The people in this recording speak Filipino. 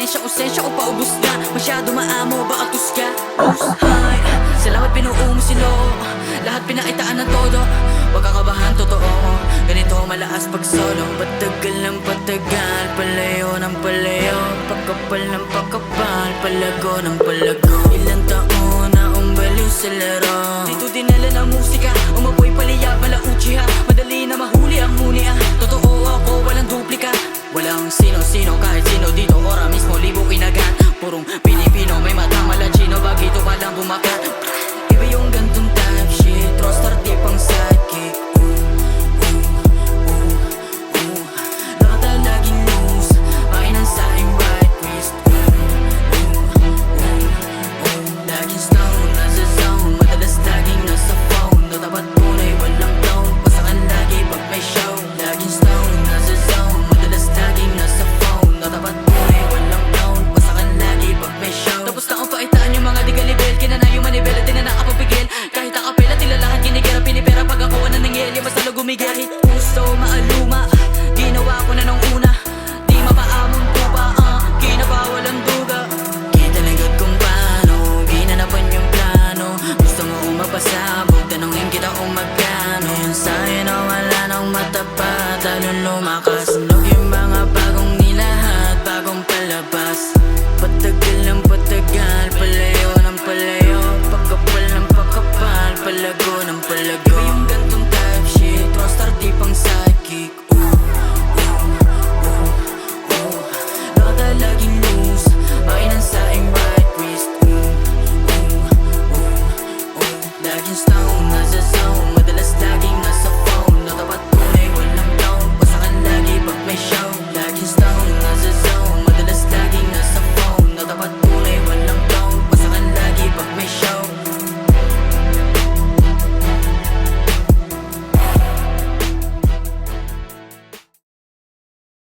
Usensya o paubos na, masyado maamo, baka tus ka. Hi, salamat pinuo mo silo, lahat pinakitaan ng todo. Huwag kakabahan, totoo, ganito malakas pag solo. Patagal ng patagal, palayo ng palayo, pagkapal ng pagkapal, palago ng palago. Ilang taon na umbaliw sa laro, dito dinala ng musika, umapoy paliya, malauchi ha. Madali na mahuli ang huni ah. Totoo ako, walang duplika. Walang sino-sino, kahit sino dito, ora mismo, libo kinagat. Purong Pilipino, may matang malachino, bagito pa lang bumakat. Iba yung gantong type shit, rockstar di pang sidekick. Nakata laging loose, mainan sa aking right wrist. Laging stone, nasa zone, madalas laging nasa phone. No dapat tunay, walang tone, pasakan lagi pag may show. Laging stone, nasa zone, madalas laging nasa phone. No dapat tunay, walang tone, pasakan lagi pag may show. Tapos taong paitaan yung mga di galibel, kinana yung manibel at di na nakapapigil. Kahit akapela, tila lahat ginigera, pinipera pag ako na nangyeli, basta lo gumigil. Kahit puso maaluma, ginawa ko na nung una, di mapaamong tuba, kinabawalan duga. Kitalagot kung paano, ginanapan yung plano. Gusto mo umapasabog, tanongin kita kung magkano. Yun sa'yo na wala nang matapat, talong lumakas. Sunog yung mga bagong nilahat, bagong palabas. Patagal ng patagal, palayo ng palayo, pagkapal ng pagkapal, palago ng palago. Iba yung gantong type shit, rockstar di pang sidekick. Nakata laging loose, mainan sa aking right wrist. Laging stone, nasa zone, madalas laging nasa